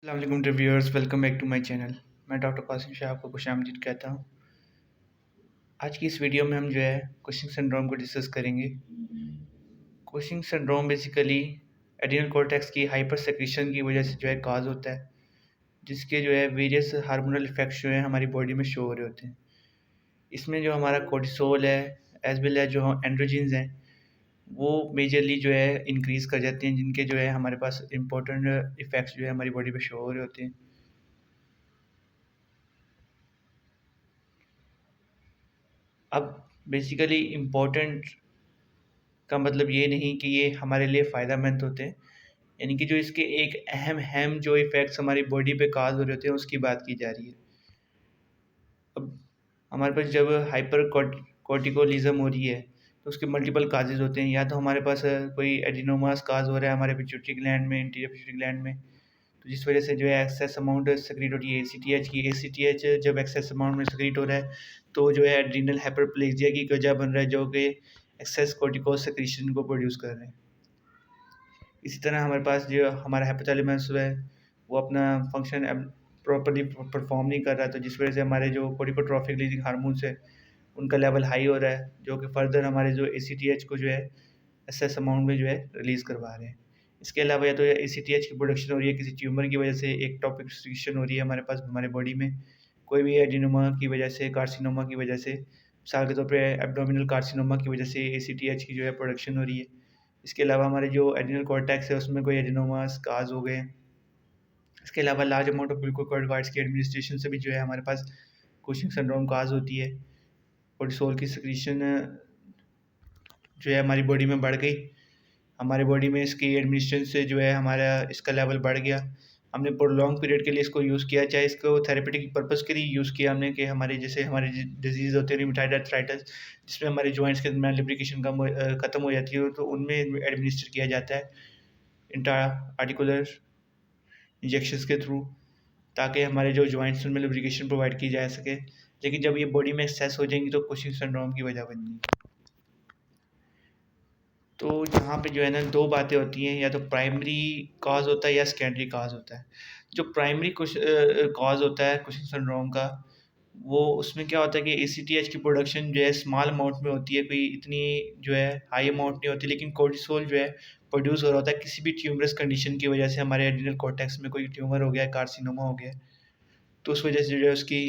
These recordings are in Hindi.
अस्सलाम reviewers, welcome back to my channel. मैं डॉक्टर कासिम शाह आपको खुशामदीद कहता हूँ। आज की इस वीडियो में हम जो है कुशिंग सिंड्रोम को डिस्कस करेंगे। Cushing syndrome basically adrenal cortex की हाइपर सेक्रेशन की वजह से जो है काज होता है, जिसके जो है वेरियस हार्मोनल इफेक्ट्स जो है हमारी बॉडी में शो हो रहे होते हैं। इसमें जो हमारा कोर्टिसोल है एज वेल एज जो एंड्रोजिन्स हैं वो मेजरली जो है इंक्रीज़ कर जाते हैं, जिनके जो है हमारे पास इंपॉर्टेंट इफ़ेक्ट्स जो है हमारी बॉडी पे शो हो रहे होते हैं। अब बेसिकली इम्पोर्टेंट का मतलब ये नहीं कि ये हमारे लिए फ़ायदेमंद होते हैं, यानी कि जो इसके एक अहम जो इफ़ेक्ट्स हमारी बॉडी पे काज़ हो रहे होते हैं उसकी बात की जा रही है। अब हमारे पास जब हाइपर कॉर्टिकोलिज़म हो रही है तो उसके मल्टीपल काजेज़ होते हैं। या तो हमारे पास कोई एडिनोमास काज़ हो रहा है हमारे पिट्यूटरी ग्लैंड में, एंटीरियर पिट्यूटरी ग्लैंड में, तो जिस वजह से जो है एक्सेस अमाउंट सेक्रेट होती है एसीटीएच की। एसीटीएच जब एक्सेस अमाउंट में सेक्रेट हो रहा है तो जो है एड्रीनल हाइपरप्लेजिया की वजह बन रहा है, जो कि एक्सेस कोर्टिको सेक्रेशन को प्रोड्यूस कर रहे हैं। इसी तरह हमारे पास जो हमारा हाइपोथैलेमस है वो अपना फंक्शन प्रॉपर्ली परफॉर्म नहीं कर रहा, तो जिस वजह से हमारे जो कोर्टिकोट्रॉफिक रिलीजिंग हार्मोन्स है उनका लेवल हाई हो रहा है, जो कि फर्दर हमारे जो एसीटीएच को जो है एक्सेस अमाउंट में जो है रिलीज़ करवा रहे हैं। इसके अलावा या तो एसीटीएच की प्रोडक्शन हो रही है किसी ट्यूमर की वजह से, एक टॉपिक सिक्रीशन हो रही है हमारे पास हमारे बॉडी में, कोई भी एडिनोमा की वजह से, कार्सिनोमा की वजह से, मिसाल के तौर पे एब्डोमिनल कार्सिनोमा की वजह से एसीटीएच की जो है प्रोडक्शन हो रही है। इसके अलावा हमारे जो एड्रिनल कॉर्टेक्स है उसमें कोई एडिनोमास काज हो गए। इसके अलावा लार्ज अमाउंट ऑफ ग्लूकोकॉर्टिकॉइड्स की एडमिनिस्ट्रेशन से भी जो है हमारे पास कुशिंग सिंड्रोम काज होती है। कोर्टिसोल की सिक्रीशन जो है हमारी बॉडी में बढ़ गई, हमारे बॉडी में इसकी एडमिनिस्ट्रेशन से जो है हमारा इसका लेवल बढ़ गया। हमने प्रोलॉन्ग पीरियड के लिए इसको यूज़ किया, चाहे इसको थेरेपेटिक पर्पज़ के लिए यूज़ किया हमने, कि हमारे जैसे हमारी डिजीज़ होती है रिमेटॉइड आर्थराइटिस, जिसमें हमारे जॉइंट्स के दरमियान लुब्रिकेशन ख़त्म हो जाती है, तो उनमें एडमिनिस्टर किया जाता है इंट्रा आर्टिकुलर इंजेक्शंस के थ्रू, ताकि हमारे जो जॉइंट्स उनमें लुब्रिकेशन प्रोवाइड की जा सके। लेकिन जब ये बॉडी में एक्सेस हो जाएंगी तो कुशिंग सिंड्रोम की वजह बनेगी। तो यहाँ पे जो है ना दो बातें होती हैं, या तो प्राइमरी कॉज होता है या सेकेंडरी कॉज होता है। जो प्राइमरी कॉज होता है कुशिंग सिंड्रोम का, वो उसमें क्या होता है कि एसीटीएच की प्रोडक्शन जो है स्मॉल अमाउंट में होती है, कोई इतनी जो है हाई अमाउंट नहीं होती, लेकिन कोर्टिसोल जो है प्रोड्यूस हो रहा होता है किसी भी ट्यूमरस कंडीशन की वजह से। हमारे एड्रिनल कॉर्टेक्स में कोई ट्यूमर हो गया, कार्सिनोमा हो गया, तो उस वजह से जो है उसकी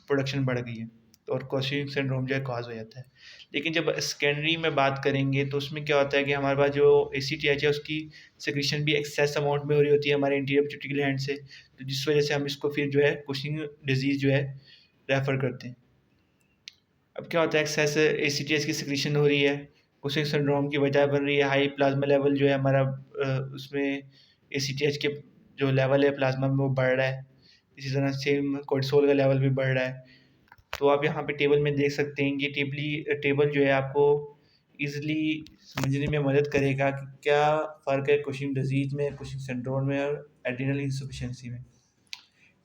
प्रोडक्शन बढ़ गई है और कुशिंग सिंड्रोम जो है कॉज हो जाता है। लेकिन जब सेकेंडरी में बात करेंगे तो उसमें क्या होता है कि हमारे पास जो एसीटीएच है उसकी सिक्रीशन भी एक्सेस अमाउंट में हो रही होती है हमारे इंटीरियर पिट्यूटरी ग्लैंड से, तो जिस वजह से हम इसको फिर जो है कुशिंग डिजीज़ जो है रेफ़र करते हैं। अब क्या होता है, एक्सेस एसीटीएच की सिक्रीशन हो रही है, कुशिंग सिंड्रोम की वजह बन रही है, हाई प्लाज्मा लेवल जो है हमारा उसमें एसीटीएच के जो लेवल है प्लाज्मा में वो बढ़ रहा है। इसी तरह सेम कोर्टिसोल का लेवल भी बढ़ रहा है। तो आप यहाँ पे टेबल में देख सकते हैं कि टेबल जो है आपको ईज़िली समझने में मदद करेगा कि क्या फ़र्क है कुशिंग डिज़ीज़ में, कुशिंग सिंड्रोम में और एड्रिनल इनसफिशिएंसी में।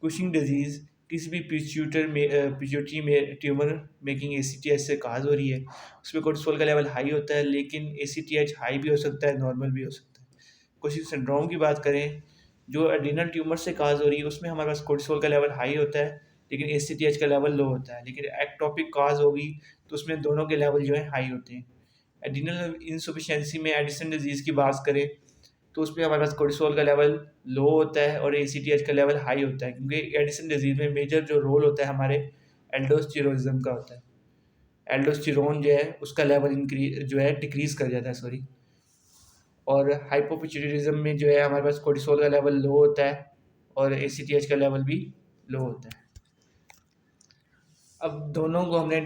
कुशिंग डिज़ीज़ किसी भी पिट्यूटरी में ट्यूमर मेकिंग एसीटीएच से काज हो रही है, उसमें कोर्टिसोल का लेवल हाई होता है, लेकिन एसीटीएच हाई भी हो सकता है, नॉर्मल भी हो सकता है। कुशिंग सिंड्रोम की बात करें, जो एड्रिनल ट्यूमर से काज हो रही है उसमें हमारे पास कोर्टिसोल का लेवल हाई होता है, लेकिन एसीटीएच का लेवल लो होता है। लेकिन एक्टोपिक काज होगी तो उसमें दोनों के लेवल जो है हाई होते हैं। एड्रिनल इनसफिशिएंसी में एडिसन डिजीज़ की बात करें तो उसमें हमारे पास कोर्टिसोल का लेवल लो होता है और एसीटीएच का लेवल हाई होता है, क्योंकि एडिसन डिजीज़ में मेजर जो रोल होता है हमारे एल्डोस्टेरोनिज़म का होता है। एल्डोस्टेरोन जो है उसका लेवल जो है डिक्रीज़ कर जाता है, सॉरी। और हाइपोपिट्यूटरिज्म में जो है हमारे पास कोर्टिसोल का लेवल लो होता है और एसीटीएच का लेवल भी लो होता है। अब दोनों को हमने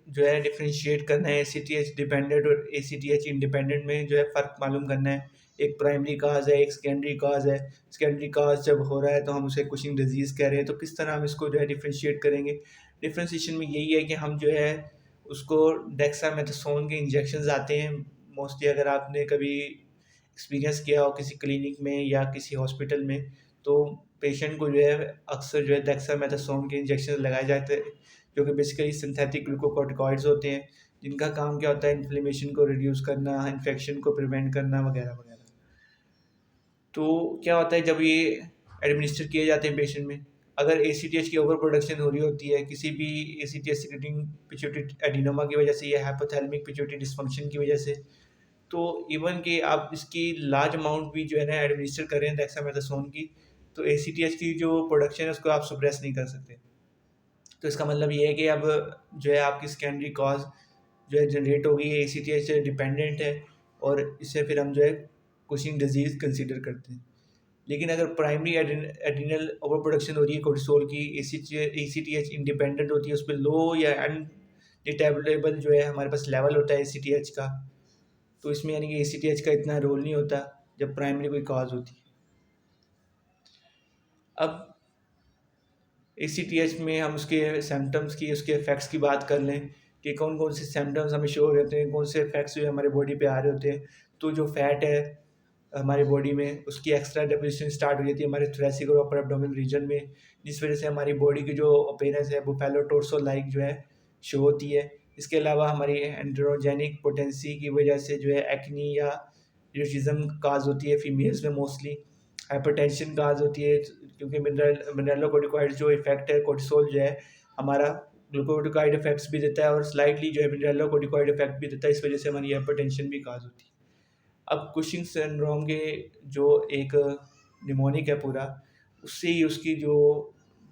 जो है डिफरेंशिएट करना है, एसीटीएच डिपेंडेंट और एसीटीएच इंडिपेंडेंट में जो है फ़र्क मालूम करना है। एक प्राइमरी काज है, एक सेकेंडरी काज है। सेकेंडरी काज जब हो रहा है तो हम उसे कुशिंग डिजीज़ कह रहे हैं, तो किस तरह हम इसको जो है डिफरेंशिएट करेंगे। डिफरेंशिएशन में यही है कि हम जो है उसको डेक्सामेथासोन के इंजेक्शंस आते हैं मोस्टली, अगर आपने कभी एक्सपीरियंस किया हो किसी क्लिनिक में या किसी हॉस्पिटल में, तो पेशेंट को जो है अक्सर जो है डेक्सामेथासोन के इंजेक्शन लगाए जाते हैं, जो कि बेसिकली सिंथेटिक ग्लूकोकॉर्टिकॉइड्स होते हैं, जिनका काम क्या होता है इन्फ्लेमेशन को रिड्यूस करना, इन्फेक्शन को प्रिवेंट करना वगैरह वगैरह। तो क्या होता है जब ये एडमिनिस्टर किए जाते हैं पेशेंट में। अगर ACTH की ओवर प्रोडक्शन हो रही होती है किसी भी ACTH सिक्रेटिंग पिट्यूटरी एडिनोमा की वजह से या हाइपोथैलेमिक पिट्यूटरी डिस्फंक्शन की वजह से, तो इवन कि आप इसकी लार्ज अमाउंट भी जो है ना एडमिनिस्टर करें डेक्सामेथासोन की, तो ACTH की जो प्रोडक्शन है उसको आप सप्रेस नहीं कर सकते। तो इसका मतलब ये है कि अब जो है आपकी सेकेंडरी कॉज जो है जनरेट होगी, ACTH से डिपेंडेंट है, और इससे फिर हम जो है कुशिंग डिजीज़ कंसीडर करते हैं। लेकिन अगर प्राइमरी एड्रिनल ओवर प्रोडक्शन हो रही है कोर्टिसोल की, ACTH इंडिपेंडेंट होती है, उस पर लो या अनडिटेक्टेबल जो है हमारे पास लेवल होता है ACTH का, तो इसमें यानी कि ACTH का इतना रोल नहीं होता जब प्राइमरी कोई कॉज होती है। अब ACTH में हम उसके सिम्टम्स की, उसके इफ़ेक्ट्स की बात कर लें कि कौन कौन से सिम्टम्स हमें शो हो रहे होते हैं, कौन से इफ़ेक्ट्स जो है हमारे बॉडी पे आ रहे होते हैं। तो जो फैट है हमारी बॉडी में, उसकी एक्स्ट्रा डेपोजिशन स्टार्ट हो जाती है हमारे थोरैसिक और अपर एब्डोमेन रीजन में, जिस वजह से हमारी बॉडी की जो अपीयरेंस है वो बुफैलो टोर्सो लाइक जो है शो होती है। इसके अलावा हमारी एंड्रोजेनिक पोटेंसी की वजह से जो है एक्नी या इरोटिज्म काज होती है फीमेल्स में मोस्टली। हाइपरटेंशन काज होती है क्योंकि मिनरलोकोर्टिकॉइड जो इफेक्ट है कोर्टिसोल जो है हमारा ग्लूकोकोर्टिकॉइड इफेक्ट्स भी देता है और स्लाइटली जो है मिनरलोकोर्टिकॉइड इफेक्ट भी देता है, इस वजह से हमारी हाइपरटेंशन भी काज होती है। अब कुशिंग सिंड्रोम के जो एक निमोनिक है पूरा, उससे ही उसकी जो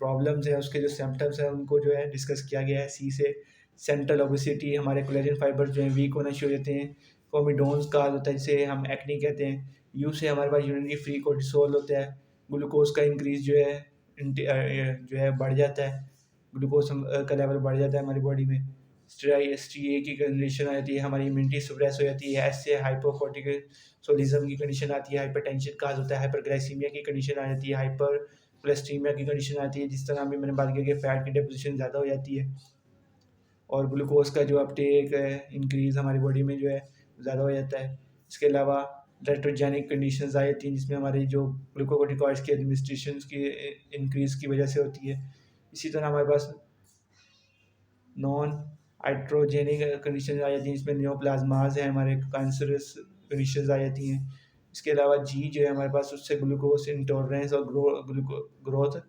प्रॉब्लम्स हैं, उसके जो सिम्टम्स हैं उनको जो है डिस्कस किया गया है। सी से सेंट्रल ओबेसिटी, हमारे कोलेजन फाइबर जो है वीक होना शुरू हो जाते हैं। कोमिडोन्स का होता है जिसे हम एक्नी कहते हैं। यू से हमारे पास यूरिनरी फ्री कोर्टिसोल होता है। ग्लूकोज का इंक्रीज जो है जो है बढ़ जाता है, ग्लूकोज का लेवल बढ़ जाता है हमारी बॉडी में। STA की कंडीशन आ जाती है, हमारी इम्यूनिटी सप्रेस हो जाती है। एस से हाइपोकोर्टिसोलिज्म की कंडीशन आती है, हाइपरटेंशन काज होता है, हाइपरग्लाइसीमिया की कंडीशन आ जाती है, हाइपर कोलेस्टीमिया की कंडीशन आती है, जिस तरह अभी मैंने बात की कि फैट की डिपोजिशन ज़्यादा हो जाती है और ग्लूकोज का जो अपटेक है इंक्रीज़ हमारी बॉडी में जो है ज़्यादा हो जाता है। इसके अलावा लेट्रोजेनिक कंडीशंस आ जाती हैं जिसमें हमारी जो ग्लूकोकोर्टिकॉइड्स की एडमिनिस्ट्रेशन की इंक्रीज़ की वजह से होती है। इसी तरह हमारे पास नॉन हाइड्रोजेनिक कंडीशन आ जाती हैं जिसमें नियोप्लाज्माज हैं, हमारे कैंसरस कंडीशंस आ जाती हैं। इसके अलावा जी जो है हमारे पास उससे ग्लूकोज इंटॉलरेंस और ग्रोथ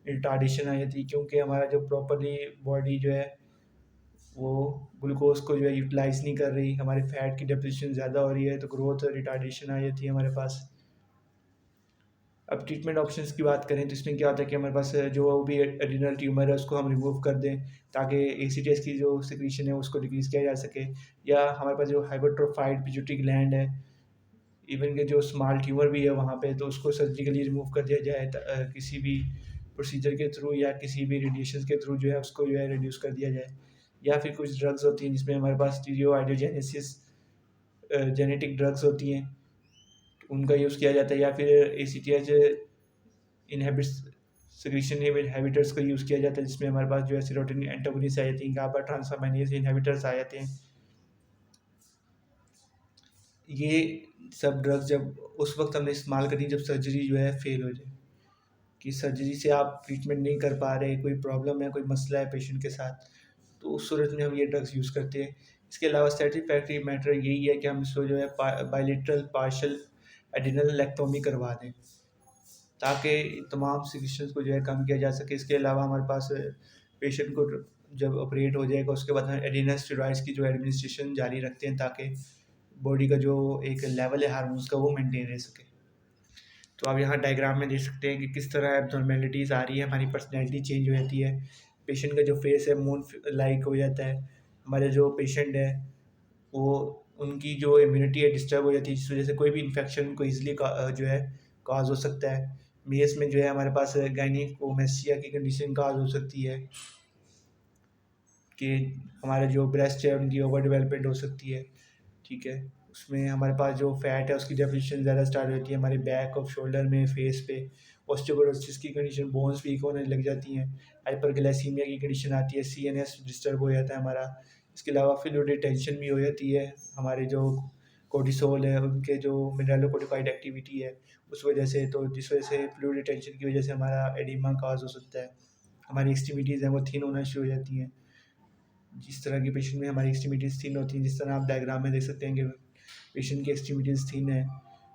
रिटार्डेशन आ जाती है, क्योंकि हमारा जो प्रॉपरली बॉडी जो है वो ग्लूकोज को जो है यूटिलाइज़ नहीं कर रही, हमारे फैट की डिपोजिशन ज़्यादा हो रही है तो ग्रोथ रिटार्डेशन आ जाती है हमारे पास। अब ट्रीटमेंट ऑप्शंस की बात करें तो इसमें क्या होता है कि हमारे पास जो भी एड्रिनल ट्यूमर है उसको हम रिमूव कर दें ताकि ACTH की जो सिक्रीशन है उसको डिक्रीज़ किया जा सके, या हमारे पास जो हाइपरट्रोफाइड पिट्यूटरी ग्लैंड है, इवन के जो स्मॉल ट्यूमर भी है वहाँ पे, तो उसको सर्जिकली रिमूव कर दिया जाए किसी भी प्रोसीजर के थ्रू या किसी भी रेडिएशन के थ्रू जो है उसको जो है रिड्यूस कर दिया जाए। या फिर कुछ ड्रग्स होती हैं जिसमें हमारे पास स्टीरियोआइडोजेनेसिस जेनेटिक ड्रग्स होती हैं, उनका यूज़ किया जाता है, या फिर ACTH इनहिबिट्स सिक्रीशन इनहिबिटर्स का यूज़ किया जाता है जिसमें हमारे पास जो है सेरोटोनिन एंटागोनिस्ट आ जाती हैं, गाबा ट्रांसफार्मेनेज इनहिबिटर्स आ जाते हैं। ये सब ड्रग्स जब उस वक्त हमने इस्तेमाल करी जब सर्जरी जो है फेल हो जाए, कि सर्जरी से आप ट्रीटमेंट नहीं कर पा रहे, कोई प्रॉब्लम है, कोई मसला है पेशेंट के साथ, तो उस सूरत में हम ये ड्रग्स यूज़ करते हैं। इसके अलावा सेटिस्फैक्ट्री मैटर यही है कि हम इसको जो है बायलेटरल पार्शल एडिनलेक्टोमी करवा दें ताकि तमाम सिक्रीशंस को जो है कम किया जा सके। इसके अलावा हमारे पास पेशेंट को जब ऑपरेट हो जाएगा उसके बाद हम एडिनल स्टेरॉइड्स की जो एडमिनिस्ट्रेशन जारी रखते हैं ताकि बॉडी का जो एक लेवल है हार्मोन्स का वो मेंटेन रह सके। तो आप यहाँ डायग्राम में देख सकते हैं कि किस तरह एब्नॉर्मेलिटीज़ आ रही है, हमारी पर्सनैलिटी चेंज हो जाती है, पेशेंट का जो फेस है मून लाइक हो जाता है, हमारे जो पेशेंट है वो उनकी जो इम्यूनिटी है डिस्टर्ब हो जाती है, जिस वजह से कोई भी इन्फेक्शन को ईजिली जो है काज हो सकता है। मेल्स में जो है हमारे पास गायनिकोमेस्टिया की कंडीशन काज हो सकती है कि हमारे जो ब्रेस्ट है उनकी ओवर डेवलपमेंट हो सकती है, ठीक है। उसमें हमारे पास जो फैट है उसकी डेफिनेशन ज़्यादा स्टार्ट हो जाती है, हमारे बैक ऑफ शोल्डर में, फेस पे ऑस्टियोपोरोसिस की कंडीशन, बोन्स वीक होने लग जाती हैं, हाइपरग्लाइसीमिया की कंडीशन आती है, CNS डिस्टर्ब हो जाता है हमारा। इसके अलावा फ्लूइड रिटेंशन भी हो जाती है, हमारे जो कोर्टिसोल है उनके जो मिनरलोकोर्टिकॉइड एक्टिविटी है उस वजह से, तो जिस वजह से फ्लूइड रिटेंशन की वजह से हमारा एडिमा काज हो सकता है, हमारी एक्सट्रीमिटीज़ हैं वो थिन होना शुरू हो जाती हैं। जिस तरह की पेशेंट में हमारी एक्सट्रीमिटीज़ थिन होती हैं, जिस तरह आप डायग्राम में देख सकते हैं कि पेशेंट की एक्सट्रीमिटीज़ थिन है,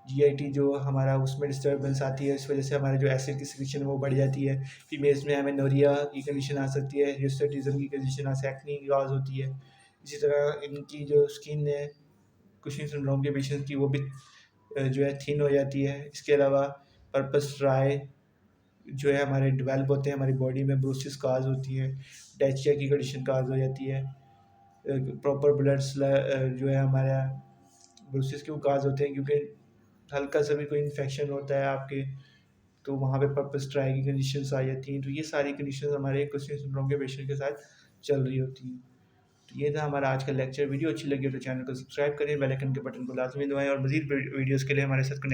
जीआईटी जो हमारा उसमें डिस्टर्बेंस आती है, इस वजह से हमारे जो एसिड की सिक्रीशन वो बढ़ जाती है। फीमेल्स में एमेनोरिया की कंडीशन आ सकती है, हिस्टोटिज्म की कंडीशन आ एक्ने की कॉज होती है। इसी तरह इनकी जो स्किन है कुशिंग सिंड्रोम के पेशेंट की वो भी जो है थिन हो जाती है। इसके अलावा पर्पस ट्राई जो है हमारे डेवलप होते हैं, हमारी बॉडी में ब्रूसिस काज होती है, डेचिया की कंडीशन काज हो जाती है। प्रॉपर ब्लड जो है हमारा ब्रूसिस क्यों काज होते हैं, क्योंकि हल्का सा भी कोई इन्फेक्शन होता है आपके, तो वहाँ पे पर्पस ट्राई की कंडीशंस आ जाती हैं। तो ये सारी कंडीशंस हमारे कुशिंग सिंड्रोम के पेशेंट के साथ चल रही होती हैं। तो ये था हमारा आज का लेक्चर। वीडियो अच्छी लगी हो तो चैनल को सब्सक्राइब करें, बेल आइकन के बटन को लाजमी दबाएं और मज़ीद वीडियोज़ के लिए हमारे साथ कनेक्ट